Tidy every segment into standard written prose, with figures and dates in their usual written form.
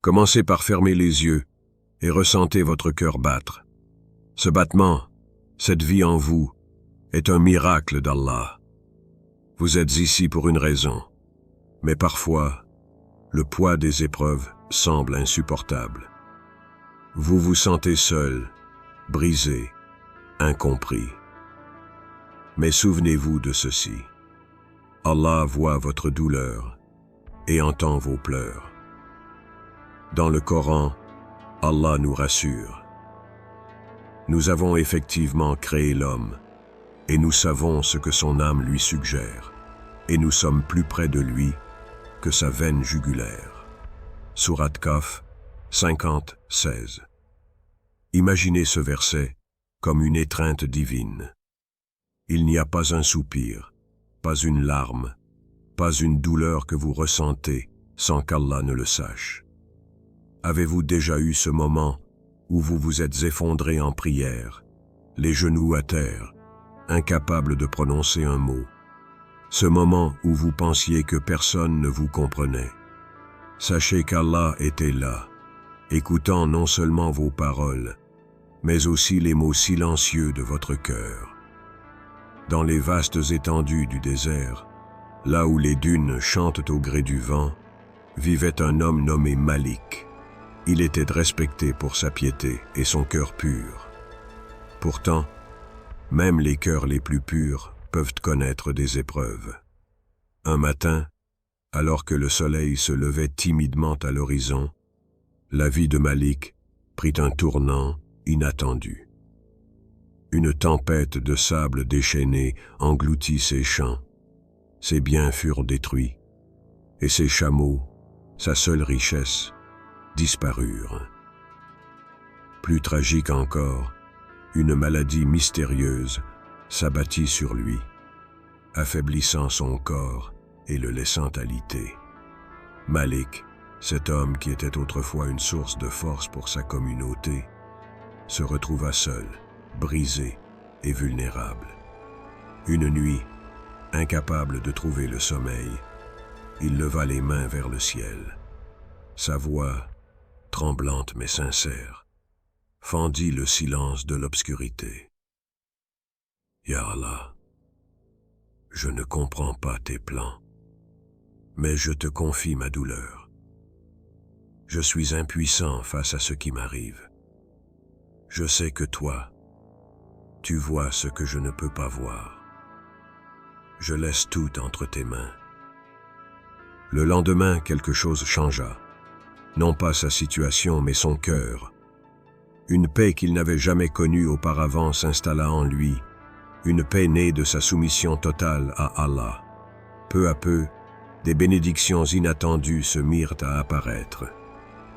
Commencez par fermer les yeux et ressentez votre cœur battre. Ce battement, cette vie en vous, est un miracle d'Allah. Vous êtes ici pour une raison, mais parfois, le poids des épreuves semble insupportable. Vous vous sentez seul, brisé, incompris. Mais souvenez-vous de ceci. Allah voit votre douleur et entend vos pleurs. Dans le Coran, Allah nous rassure. Nous avons effectivement créé l'homme, et nous savons ce que son âme lui suggère, et nous sommes plus près de lui que sa veine jugulaire. Sourate Kaf 50-16. Imaginez ce verset comme une étreinte divine. Il n'y a pas un soupir, pas une larme, pas une douleur que vous ressentez sans qu'Allah ne le sache. Avez-vous déjà eu ce moment où vous vous êtes effondré en prière, les genoux à terre, incapable de prononcer un mot? Ce moment où vous pensiez que personne ne vous comprenait. Sachez qu'Allah était là, écoutant non seulement vos paroles, mais aussi les mots silencieux de votre cœur. Dans les vastes étendues du désert, là où les dunes chantent au gré du vent, vivait un homme nommé Malik. Il était respecté pour sa piété et son cœur pur. Pourtant, même les cœurs les plus purs peuvent connaître des épreuves. Un matin, alors que le soleil se levait timidement à l'horizon, la vie de Malik prit un tournant inattendu. Une tempête de sable déchaîné engloutit ses champs. Ses biens furent détruits, et ses chameaux, sa seule richesse, disparurent. Plus tragique encore, une maladie mystérieuse s'abattit sur lui, affaiblissant son corps et le laissant alité. Malik, cet homme qui était autrefois une source de force pour sa communauté, se retrouva seul, brisé et vulnérable. Une nuit, incapable de trouver le sommeil, il leva les mains vers le ciel. Sa voix, tremblante mais sincère, fendit le silence de l'obscurité. « Ya Allah, je ne comprends pas tes plans, mais je te confie ma douleur. Je suis impuissant face à ce qui m'arrive. Je sais que toi, tu vois ce que je ne peux pas voir. Je laisse tout entre tes mains. » Le lendemain, quelque chose changea. Non pas sa situation, mais son cœur. Une paix qu'il n'avait jamais connue auparavant s'installa en lui, une paix née de sa soumission totale à Allah. Peu à peu, des bénédictions inattendues se mirent à apparaître.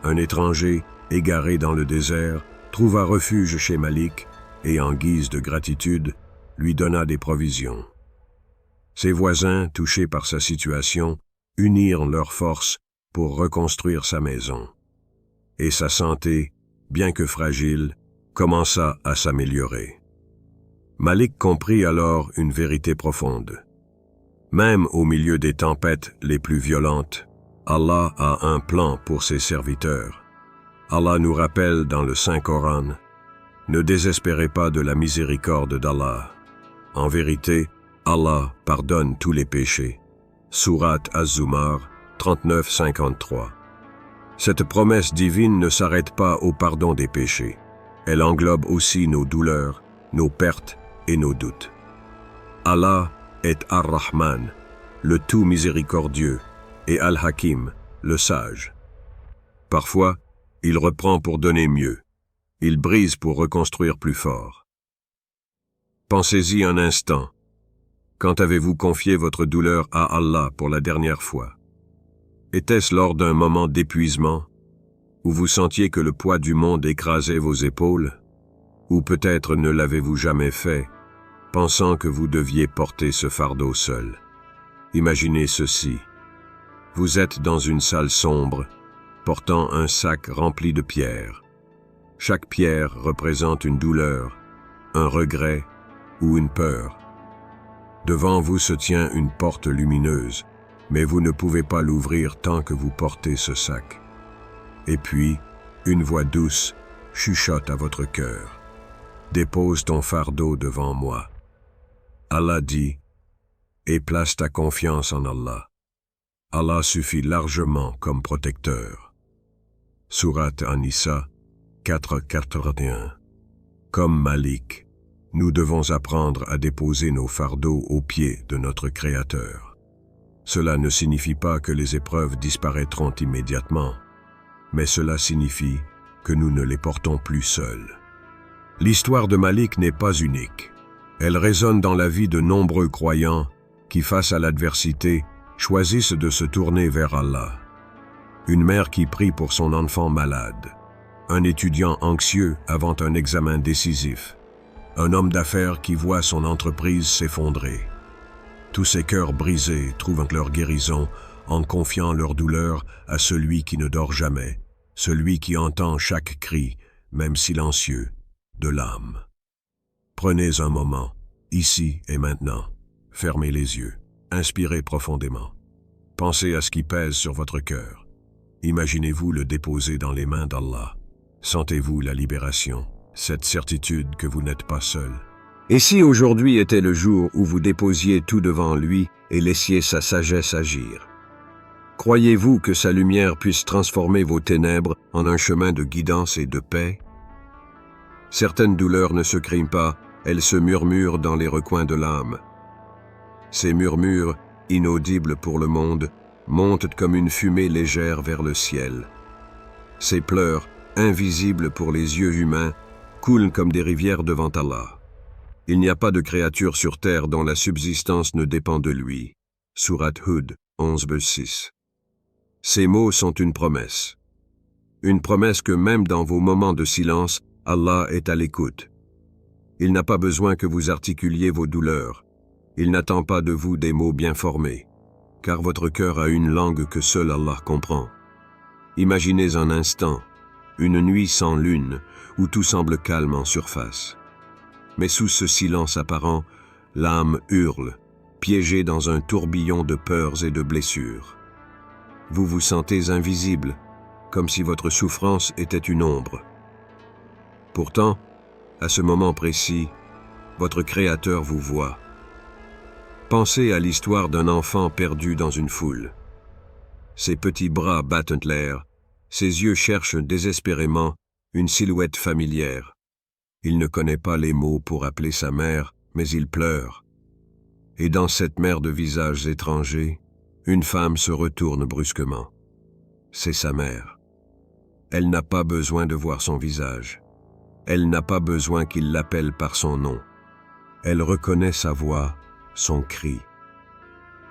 Un étranger, égaré dans le désert, trouva refuge chez Malik et, en guise de gratitude, lui donna des provisions. Ses voisins, touchés par sa situation, unirent leurs forces pour reconstruire sa maison. Et sa santé, bien que fragile, commença à s'améliorer. Malik comprit alors une vérité profonde. Même au milieu des tempêtes les plus violentes, Allah a un plan pour ses serviteurs. Allah nous rappelle dans le Saint-Coran: « Ne désespérez pas de la miséricorde d'Allah. En vérité, Allah pardonne tous les péchés. » Sourate Az-Zumar 39-53. Cette promesse divine ne s'arrête pas au pardon des péchés. Elle englobe aussi nos douleurs, nos pertes et nos doutes. Allah est Ar-Rahman, le tout miséricordieux, et Al-Hakim, le sage. Parfois, il reprend pour donner mieux. Il brise pour reconstruire plus fort. Pensez-y un instant. Quand avez-vous confié votre douleur à Allah pour la dernière fois? Était-ce lors d'un moment d'épuisement, où vous sentiez que le poids du monde écrasait vos épaules? Ou peut-être ne l'avez-vous jamais fait, pensant que vous deviez porter ce fardeau seul? Imaginez ceci. Vous êtes dans une salle sombre, portant un sac rempli de pierres. Chaque pierre représente une douleur, un regret ou une peur. Devant vous se tient une porte lumineuse, mais vous ne pouvez pas l'ouvrir tant que vous portez ce sac. Et puis, une voix douce chuchote à votre cœur. Dépose ton fardeau devant moi. Allah dit, et place ta confiance en Allah. Allah suffit largement comme protecteur. Sourate An-Nisa 4:41. Comme Malik, nous devons apprendre à déposer nos fardeaux aux pieds de notre Créateur. Cela ne signifie pas que les épreuves disparaîtront immédiatement, mais cela signifie que nous ne les portons plus seuls. L'histoire de Malik n'est pas unique. Elle résonne dans la vie de nombreux croyants qui, face à l'adversité, choisissent de se tourner vers Allah. Une mère qui prie pour son enfant malade, un étudiant anxieux avant un examen décisif, un homme d'affaires qui voit son entreprise s'effondrer. Tous ces cœurs brisés trouvent leur guérison en confiant leur douleur à celui qui ne dort jamais, celui qui entend chaque cri, même silencieux, de l'âme. Prenez un moment, ici et maintenant, fermez les yeux, inspirez profondément. Pensez à ce qui pèse sur votre cœur. Imaginez-vous le déposer dans les mains d'Allah. Sentez-vous la libération, cette certitude que vous n'êtes pas seul. Et si aujourd'hui était le jour où vous déposiez tout devant lui et laissiez sa sagesse agir? Croyez-vous que sa lumière puisse transformer vos ténèbres en un chemin de guidance et de paix? Certaines douleurs ne se crient pas, elles se murmurent dans les recoins de l'âme. Ces murmures, inaudibles pour le monde, montent comme une fumée légère vers le ciel. Ces pleurs, invisibles pour les yeux humains, coulent comme des rivières devant Allah. Il n'y a pas de créature sur terre dont la subsistance ne dépend de lui. Sourate Hud 11:6. Ces mots sont une promesse. Une promesse que même dans vos moments de silence, Allah est à l'écoute. Il n'a pas besoin que vous articuliez vos douleurs. Il n'attend pas de vous des mots bien formés, car votre cœur a une langue que seul Allah comprend. Imaginez un instant, une nuit sans lune, où tout semble calme en surface. Mais sous ce silence apparent, l'âme hurle, piégée dans un tourbillon de peurs et de blessures. Vous vous sentez invisible, comme si votre souffrance était une ombre. Pourtant, à ce moment précis, votre Créateur vous voit. Pensez à l'histoire d'un enfant perdu dans une foule. Ses petits bras battent l'air, ses yeux cherchent désespérément une silhouette familière. Il ne connaît pas les mots pour appeler sa mère, mais il pleure. Et dans cette mer de visages étrangers, une femme se retourne brusquement. C'est sa mère. Elle n'a pas besoin de voir son visage. Elle n'a pas besoin qu'il l'appelle par son nom. Elle reconnaît sa voix, son cri.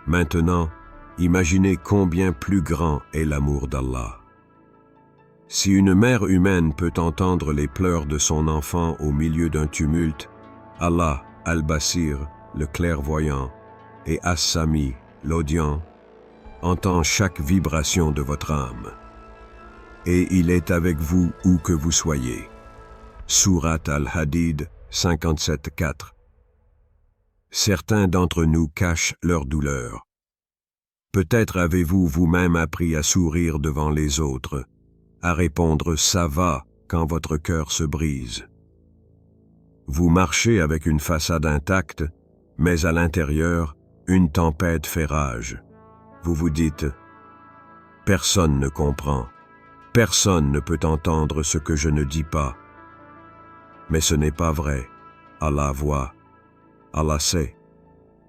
Maintenant, imaginez combien plus grand est l'amour d'Allah. Si une mère humaine peut entendre les pleurs de son enfant au milieu d'un tumulte, Allah, Al-Basir, le clairvoyant, et As-Sami, l'audient, entend chaque vibration de votre âme. Et il est avec vous où que vous soyez. Sourate Al-Hadid 57:4. Certains d'entre nous cachent leur douleur. Peut-être avez-vous vous-même appris à sourire devant les autres, à répondre « ça va » quand votre cœur se brise. Vous marchez avec une façade intacte, mais à l'intérieur, une tempête fait rage. Vous vous dites « personne ne comprend, personne ne peut entendre ce que je ne dis pas ». Mais ce n'est pas vrai. Allah voit, Allah sait,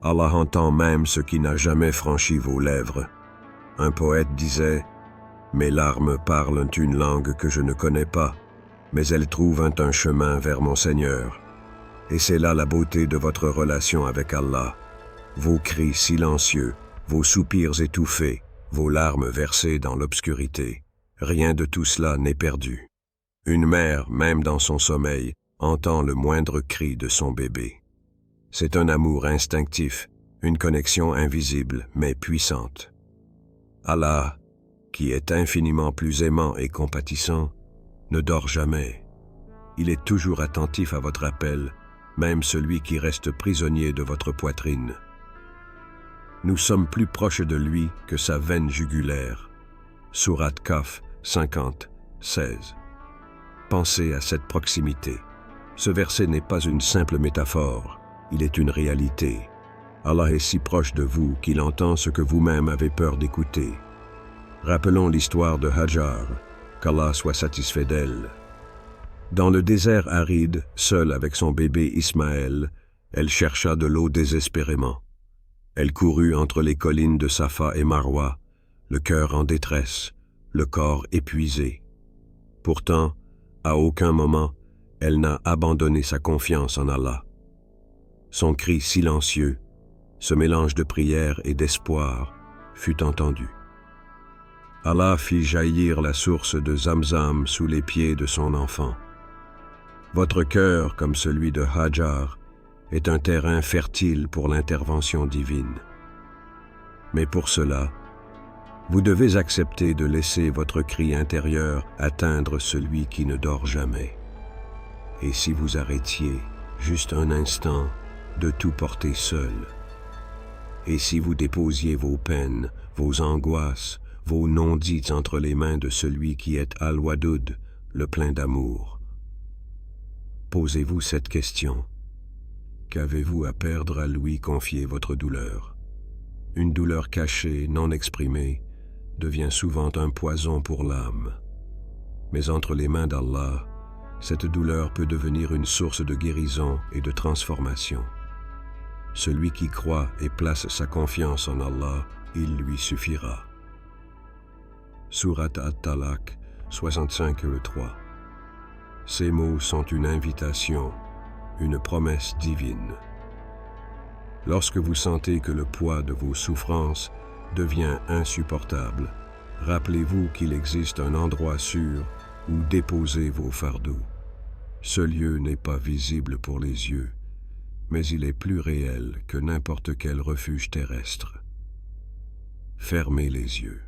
Allah entend même ce qui n'a jamais franchi vos lèvres. Un poète disait « Mes larmes parlent une langue que je ne connais pas, mais elles trouvent un chemin vers mon Seigneur. » Et c'est là la beauté de votre relation avec Allah. Vos cris silencieux, vos soupirs étouffés, vos larmes versées dans l'obscurité. Rien de tout cela n'est perdu. Une mère, même dans son sommeil, entend le moindre cri de son bébé. C'est un amour instinctif, une connexion invisible mais puissante. Allah, qui est infiniment plus aimant et compatissant, ne dort jamais. Il est toujours attentif à votre appel, même celui qui reste prisonnier de votre poitrine. Nous sommes plus proches de lui que sa veine jugulaire. Sourate Kaf 50 16. Pensez à cette proximité. Ce verset n'est pas une simple métaphore, il est une réalité. Allah est si proche de vous qu'il entend ce que vous-même avez peur d'écouter. Rappelons l'histoire de Hajar, qu'Allah soit satisfait d'elle. Dans le désert aride, seule avec son bébé Ismaël, elle chercha de l'eau désespérément. Elle courut entre les collines de Safa et Marwa, le cœur en détresse, le corps épuisé. Pourtant, à aucun moment, elle n'a abandonné sa confiance en Allah. Son cri silencieux, ce mélange de prière et d'espoir, fut entendu. Allah fit jaillir la source de Zamzam sous les pieds de son enfant. Votre cœur, comme celui de Hajar, est un terrain fertile pour l'intervention divine. Mais pour cela, vous devez accepter de laisser votre cri intérieur atteindre celui qui ne dort jamais. Et si vous arrêtiez, juste un instant, de tout porter seul? Et si vous déposiez vos peines, vos angoisses, vos non-dits entre les mains de celui qui est Al-Wadoud, le plein d'amour? Posez-vous cette question. Qu'avez-vous à perdre à lui confier votre douleur? Une douleur cachée, non exprimée, devient souvent un poison pour l'âme. Mais entre les mains d'Allah, cette douleur peut devenir une source de guérison et de transformation. Celui qui croit et place sa confiance en Allah, il lui suffira. Surat At-Talaq 65-3. Ces mots sont une invitation, une promesse divine. Lorsque vous sentez que le poids de vos souffrances devient insupportable, rappelez-vous qu'il existe un endroit sûr où déposer vos fardeaux. Ce lieu n'est pas visible pour les yeux, mais il est plus réel que n'importe quel refuge terrestre. Fermez les yeux.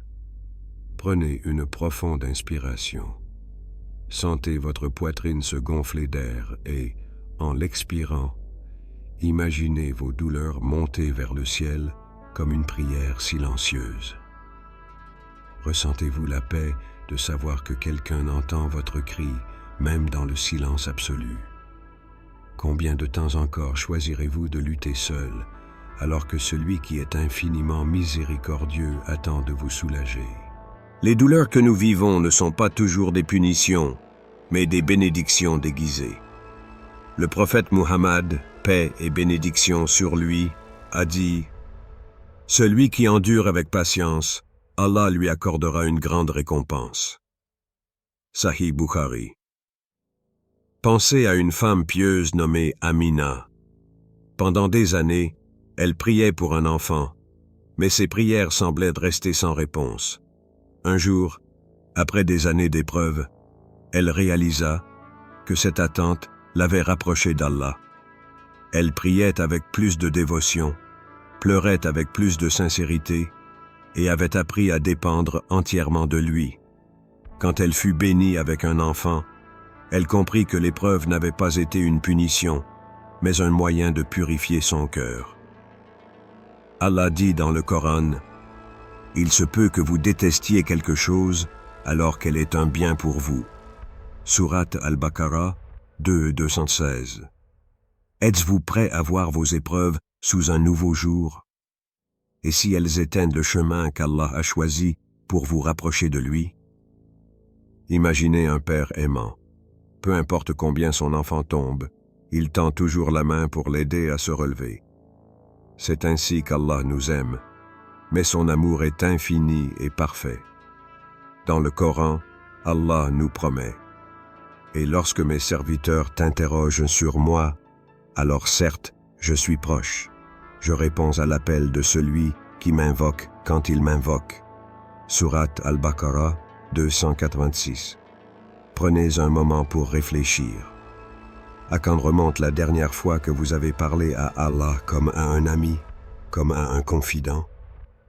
Prenez une profonde inspiration. Sentez votre poitrine se gonfler d'air et, en l'expirant, imaginez vos douleurs monter vers le ciel comme une prière silencieuse. Ressentez-vous la paix de savoir que quelqu'un entend votre cri, même dans le silence absolu? Combien de temps encore choisirez-vous de lutter seul, alors que celui qui est infiniment miséricordieux attend de vous soulager? Les douleurs que nous vivons ne sont pas toujours des punitions, mais des bénédictions déguisées. Le prophète Muhammad, paix et bénédiction sur lui, a dit « Celui qui endure avec patience, Allah lui accordera une grande récompense. » Sahih Bukhari. Pensez à une femme pieuse nommée Amina. Pendant des années, elle priait pour un enfant, mais ses prières semblaient rester sans réponse. Un jour, après des années d'épreuves, elle réalisa que cette attente l'avait rapprochée d'Allah. Elle priait avec plus de dévotion, pleurait avec plus de sincérité et avait appris à dépendre entièrement de lui. Quand elle fut bénie avec un enfant, elle comprit que l'épreuve n'avait pas été une punition, mais un moyen de purifier son cœur. Allah dit dans le Coran « Il se peut que vous détestiez quelque chose alors qu'elle est un bien pour vous. » Surat Al-Baqarah 2:216. Êtes-vous prêt à voir vos épreuves sous un nouveau jour? Et si elles éteignent le chemin qu'Allah a choisi pour vous rapprocher de lui? Imaginez un père aimant. Peu importe combien son enfant tombe, il tend toujours la main pour l'aider à se relever. C'est ainsi qu'Allah nous aime, mais son amour est infini et parfait. Dans le Coran, Allah nous promet « Et lorsque mes serviteurs t'interrogent sur moi, alors certes, je suis proche. Je réponds à l'appel de celui qui m'invoque quand il m'invoque. » Surat Al-Baqarah 286. Prenez un moment pour réfléchir. À quand remonte la dernière fois que vous avez parlé à Allah comme à un ami, comme à un confident,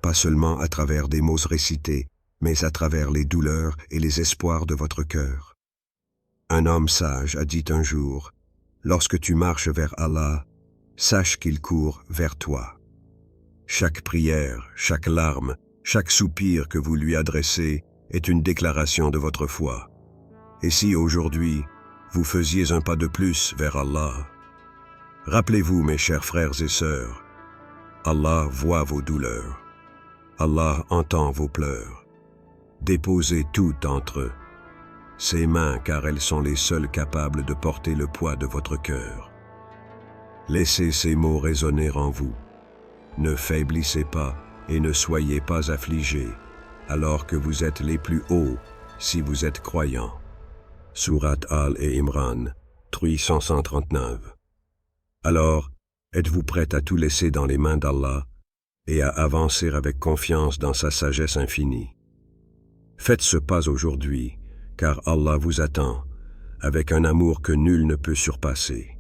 pas seulement à travers des mots récités, mais à travers les douleurs et les espoirs de votre cœur? Un homme sage a dit un jour, « Lorsque tu marches vers Allah, sache qu'il court vers toi. » Chaque prière, chaque larme, chaque soupir que vous lui adressez est une déclaration de votre foi. Et si aujourd'hui, vous faisiez un pas de plus vers Allah? Rappelez-vous, mes chers frères et sœurs, Allah voit vos douleurs. Allah entend vos pleurs. Déposez tout entre ses mains, car elles sont les seules capables de porter le poids de votre cœur. Laissez ces mots résonner en vous. Ne faiblissez pas et ne soyez pas affligés, alors que vous êtes les plus hauts si vous êtes croyants. Sourate Al-Imran, 339. Alors, êtes-vous prêts à tout laisser dans les mains d'Allah et à avancer avec confiance dans sa sagesse infinie? Faites ce pas aujourd'hui, car Allah vous attend, avec un amour que nul ne peut surpasser.